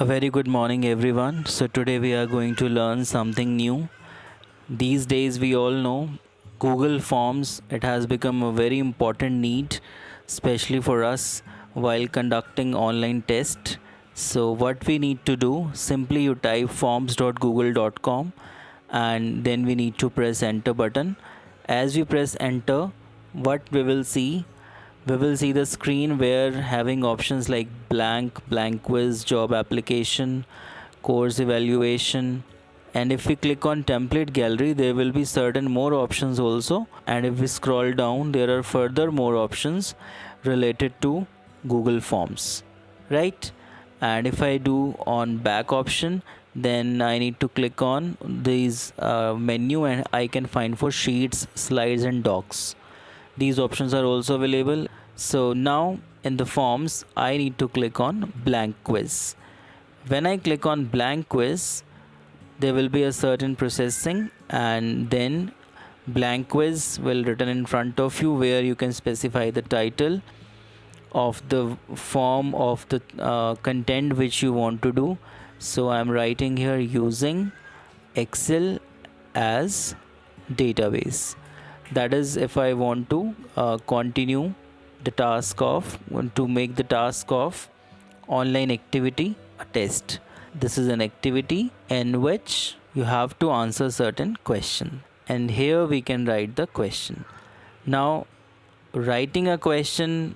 A very good morning, everyone. So, today we are going to learn something new. These days, we all know Google Forms, it has become a very important need, especially for us while conducting online tests. So, what we need to do simply you type forms.google.com and then we need to press enter button. As we press enter, what we will see the screen where having options like blank quiz, job application, course evaluation, and if we click on template gallery there will be certain more options also, and if we scroll down there are further more options related to Google Forms, right? And if I do on back option, then I need to click on these menu and I can find for sheets, slides and docs. These options are also available. So now in the forms I need to click on blank quiz. When I click on blank quiz, there will be a certain processing and then blank quiz will written in front of you where you can specify the title of the form of the content which you want to do. So I'm writing here using Excel as database. That is if I want to continue the task of to make the task of online activity a test. This is an activity in which you have to answer certain question, and here we can write the question. Now writing a question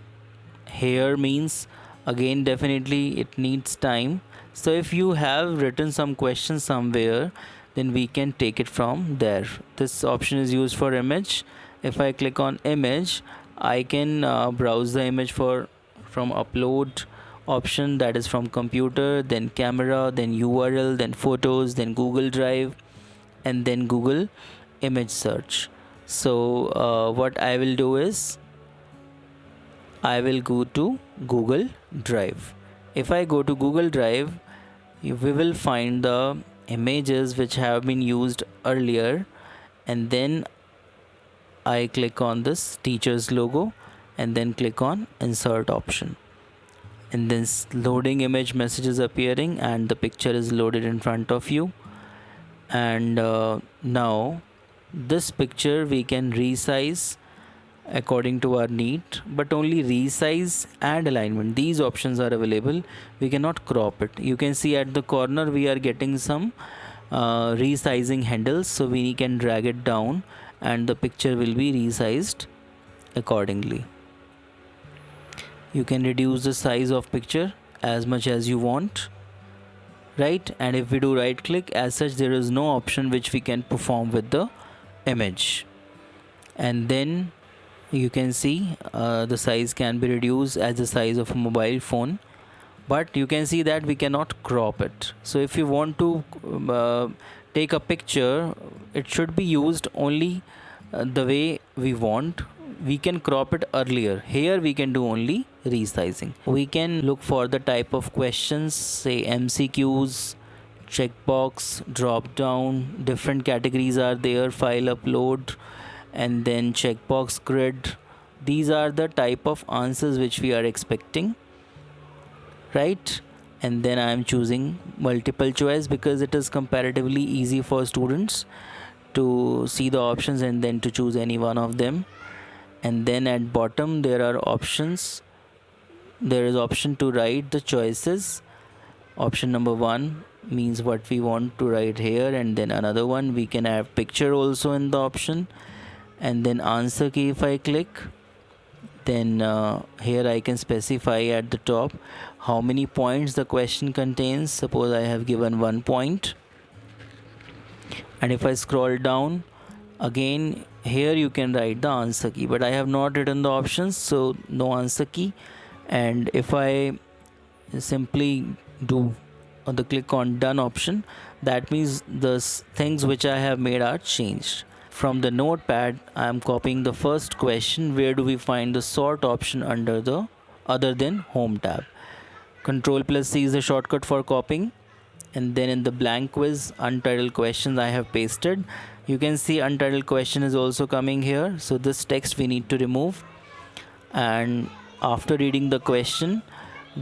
here means again definitely it needs time. So if you have written some question somewhere, then we can take it from there. This option is used for image. If I click on image, I can browse the image from upload option, that is from computer, then camera, then URL, then photos, then Google Drive, and then Google image search. So what I will do is I will go to Google Drive. If I go to Google Drive, we will find the images which have been used earlier, and then I click on this teacher's logo and then click on insert option, and then loading image message is appearing and the picture is loaded in front of you. And now this picture we can resize according to our need, but only resize and alignment, these options are available. We cannot crop it. You can see at the corner we are getting some resizing handles, so we can drag it down and the picture will be resized accordingly. You can reduce the size of picture as much as you want, right? And if we do right click, as such there is no option which we can perform with the image. And then you can see the size can be reduced as the size of a mobile phone, but you can see that we cannot crop it. So if you want to take a picture, it should be used only the way we want. We can crop it earlier. Here we can do only resizing. We can look for the type of questions, say MCQs, checkbox, drop down, different categories are there, file upload, and then checkbox grid. These are the type of answers which we are expecting, right? And then I am choosing multiple choice because it is comparatively easy for students to see the options and then to choose any one of them. And then at bottom there are options. There is option to write the choices. Option number 1 means what we want to write here, and then another one we can have picture also in the option, and then answer key. If I click, then here I can specify at the top how many points the question contains. Suppose I have given 1 point, and if I scroll down again, here you can write the answer key, but I have not written the options, so no answer key. And if I simply do the click on done option, that means the things which I have made are changed. From the notepad I am copying the first question. Where do we find the sort option under the other than home tab? Ctrl+C is the shortcut for copying. And then in the blank quiz, untitled questions I have pasted. You can see untitled question is also coming here, so this text we need to remove. And after reading the question,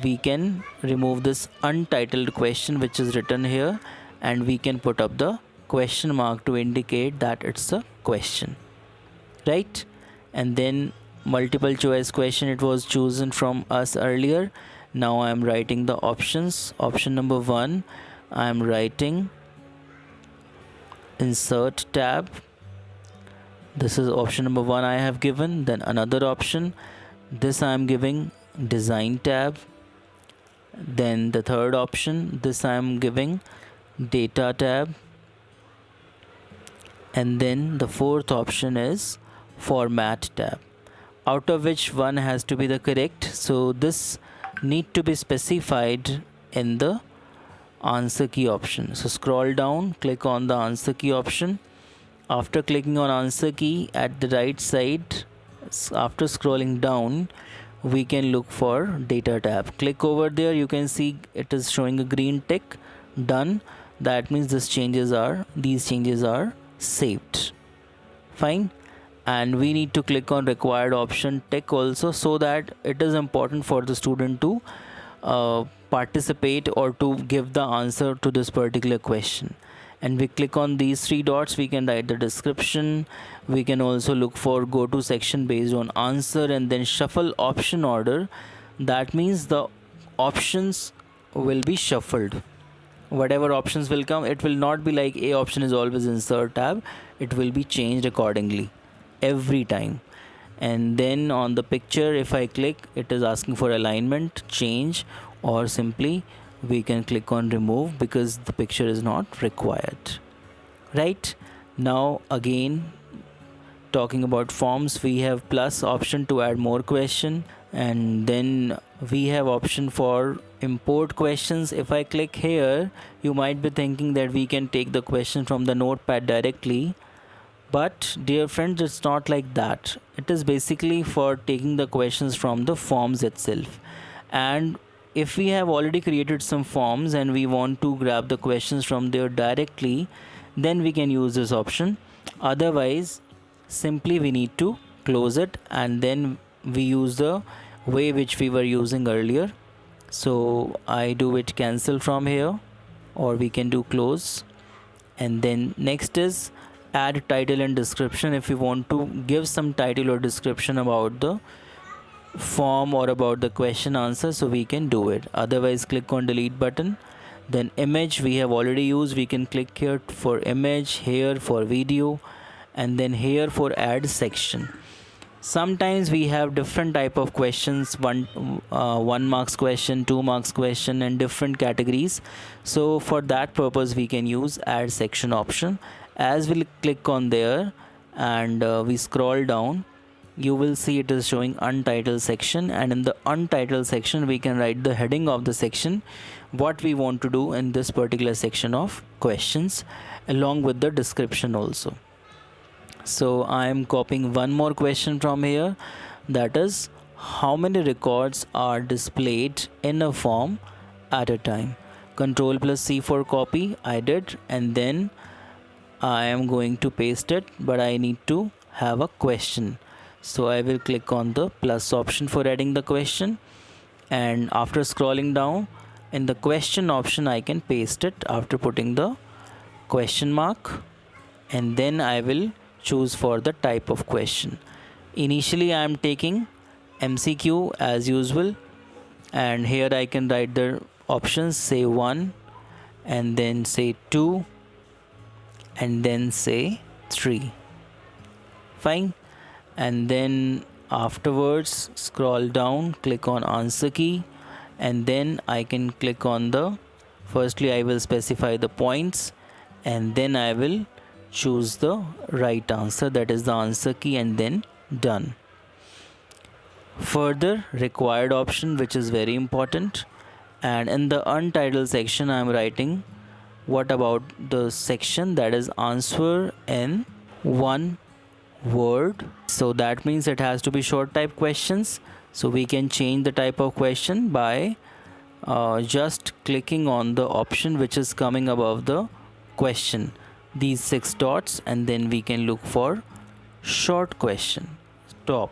we can remove this untitled question which is written here, and we can put up the question mark to indicate that it's a question, right? And then multiple choice question, it was chosen from us earlier. Now I am writing the options. Option number 1, I am writing insert tab. This is option number 1 I have given. Then another option, this I am giving design tab. Then the third option, this I am giving data tab. And then the fourth option is format tab, out of which one has to be the correct. So this need to be specified in the answer key option. So scroll down, click on the answer key option. After clicking on answer key, at the right side, after scrolling down, we can look for data tab. Click over there, you can see it is showing a green tick, done. That means these changes are saved. Fine. And we need to click on required option tick also, so that it is important for the student to participate or to give the answer to this particular question. And we click on these 3 dots, we can write the description. We can also look for go to section based on answer, and then shuffle option order. That means the options will be shuffled. Whatever options will come, it will not be like A option is always insert tab. It will be changed accordingly every time. And then on the picture, if I click, it is asking for alignment change, or simply we can click on remove because the picture is not required. Right now, again talking about forms, we have plus option to add more question, and then we have option for import questions. If I click here, you might be thinking that we can take the question from the notepad directly, but dear friends, it's not like that. It is basically for taking the questions from the forms itself. And if we have already created some forms and we want to grab the questions from there directly, then we can use this option. Otherwise, simply we need to close it, and then we use the way which we were using earlier. So I do it cancel from here, or we can do close. And then next is add title and description. If you want to give some title or description about the form or about the question answer, so we can do it. Otherwise, click on delete button. Then image we have already used, we can click here for image, here for video, and then here for add section. Sometimes we have different type of questions, one marks question, 2 marks question, and different categories. So for that purpose we can use add section option. As we click on there and we scroll down, you will see it is showing untitled section, and in the untitled section we can write the heading of the section, what we want to do in this particular section of questions, along with the description also. So I am copying one more question from here, that is how many records are displayed in a form at a time. Control plus C for copy, I did, and then I am going to paste it, but I need to have a question. So I will click on the plus option for adding the question, and after scrolling down in the question option I can paste it after putting the question mark, and then I will choose for the type of question. Initially I am taking MCQ as usual, and here I can write the options, say 1, and then say 2, and then say 3. Fine. And then afterwards scroll down, click on answer key, and then I can click on the, firstly I will specify the points, and then I will choose the right answer, that is the answer key, and then done. Further, required option, which is very important, and in the untitled section I am writing what about the section, that is answer in 1 word. So that means it has to be short type questions. So we can change the type of question by just clicking on the option which is coming above the question, these 6 dots, and then we can look for short question,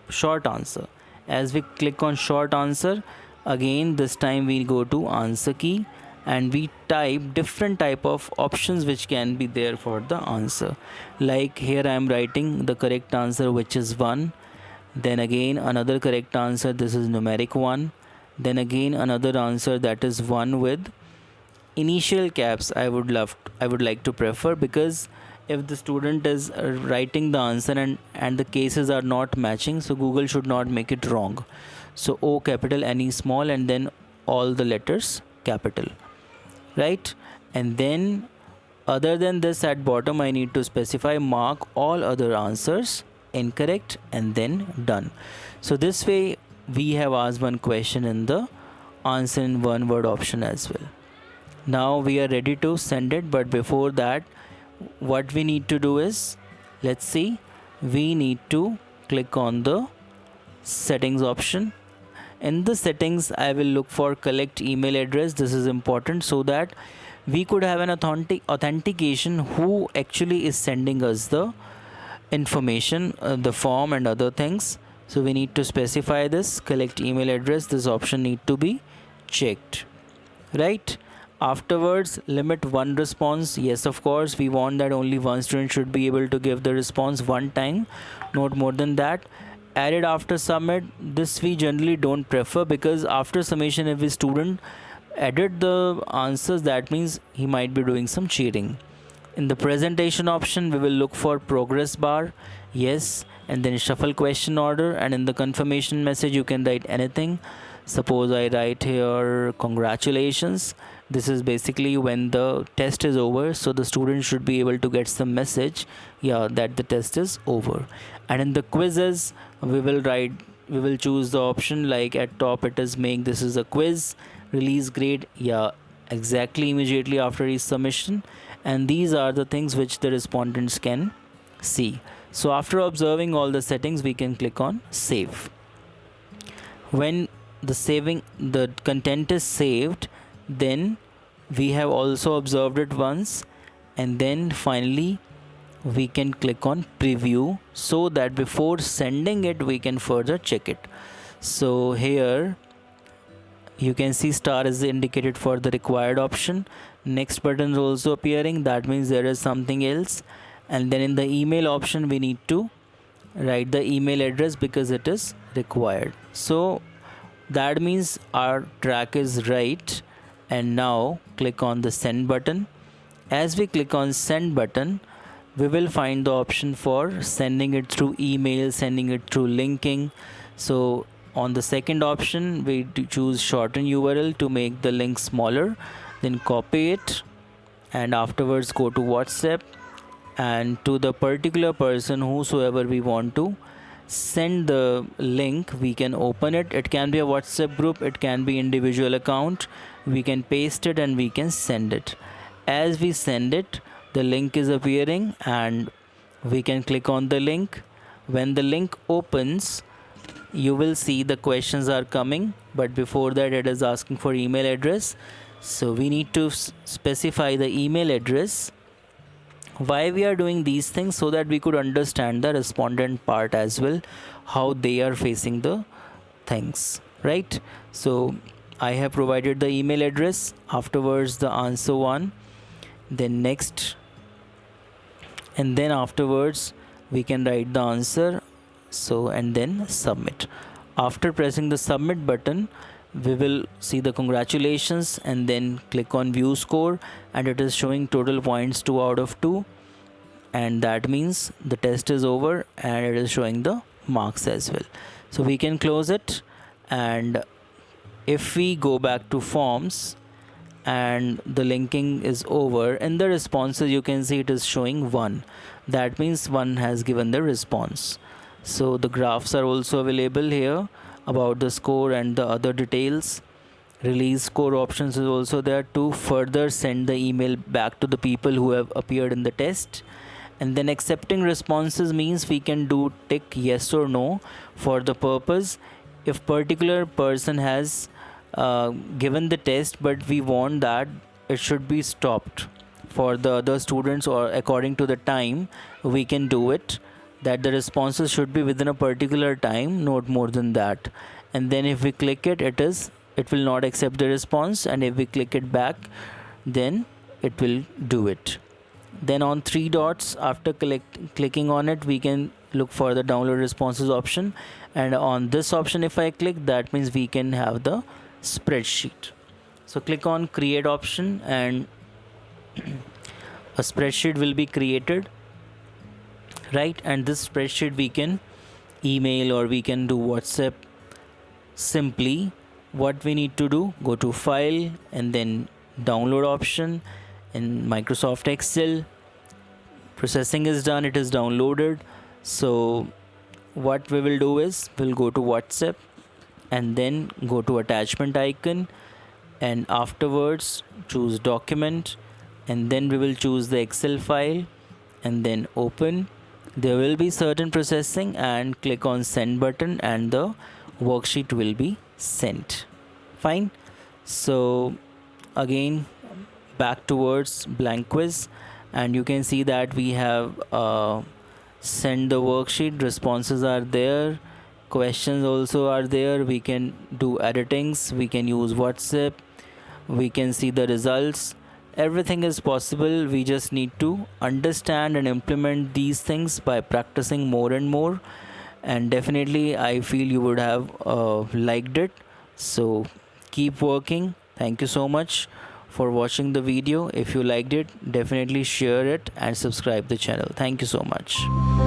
short answer. As we click on short answer, Again, this time we go to answer key and we type different type of options which can be there for the answer. Like here I am writing the correct answer, which is 1. Then again another correct answer, this is numeric 1. Then again another answer, that is 1 with initial caps. I would like to prefer, because if the student is writing the answer and the cases are not matching, so Google should not make it wrong. So O capital, any small, and then all the letters capital, right? And then other than this, at bottom I need to specify mark all other answers incorrect and then done. So this way we have asked one question in the answer in one word option as well. Now we are ready to send it, but before that what we need to do is, let's see, we need to click on the settings option. In the settings I will look for collect email address. This is important so that we could have an authentication who actually is sending us the information, the form and other things. So we need to specify this collect email address. This option need to be checked, right? Afterwards, limit one response. Yes, of course, we want that only one student should be able to give the response one time, not more than that. Added after submit, this we generally don't prefer, because after submission if a student added the answers, that means he might be doing some cheating. In the presentation option we will look for progress bar, yes, and then shuffle question order, and in the confirmation message you can write anything. Suppose I write here congratulations. This is basically when the test is over, so the student should be able to get some message, yeah, that the test is over. And in the quizzes we will choose the option like at top it is make this is a quiz, release grade, yeah, exactly immediately after each submission. And these are the things which the respondents can see. So after observing all the settings we can click on save. When the content is saved, then we have also observed it once, and then finally we can click on preview so that before sending it we can further check it. So here you can see star is indicated for the required option. Next button is also appearing, that means there is something else. And then in the email option we need to write the email address because it is required. So that means our track is right. And now click on the send button. As we click on send button, we will find the option for sending it through email, sending it through linking. So on the second option we choose shorten URL to make the link smaller, then copy it and afterwards go to WhatsApp, and to the particular person whosoever we want to send the link we can open it. It can be a WhatsApp group, it can be individual account. We can paste it and we can send it. As we send it, the link is appearing and we can click on the link. When the link opens, you will see the questions are coming, but before that it is asking for email address. So we need to specify the email address. Why we are doing these things? So that we could understand the respondent part as well, how they are facing the things, right? So I have provided the email address, afterwards the answer one, then next, and then afterwards we can write the answer, so and then submit. After pressing the submit button, we will see the congratulations and then click on view score, and it is showing total points 2 out of 2, and that means the test is over and it is showing the marks as well. So we can close it. And if we go back to forms and the linking is over, in the responses you can see it is showing 1. That means 1 has given the response. So the graphs are also available here about the score and the other details. Release score options is also there to further send the email back to the people who have appeared in the test. And then accepting responses means we can do tick yes or no for the purpose if particular person has given the test, but we want that it should be stopped for the other students, or according to the time we can do it, that the responses should be within a particular time, not more than that. And then if we click it, it it will not accept the response, and if we click it back, then it will do it. Then on three dots, after clicking on it, we can look for the download responses option, and on this option if I click, that means we can have the spreadsheet. So click on create option and a spreadsheet will be created, right? And this spreadsheet we can email or we can do WhatsApp. Simply what we need to do, go to file and then download option in Microsoft Excel. Processing is done, it is downloaded. So what we will do is we'll go to WhatsApp and then go to attachment icon, and afterwards choose document, and then we will choose the Excel file and then open. There will be certain processing, and click on send button and the worksheet will be sent. Fine. So again back towards blank quiz, and you can see that we have send the worksheet, responses are there, questions also are there. We can do editings, we can use WhatsApp, we can see the results. Everything is possible. We just need to understand and implement these things by practicing more and more, and definitely I feel you would have liked it. So keep working. Thank you so much for watching the video. If you liked it, definitely share it and subscribe the channel. Thank you so much.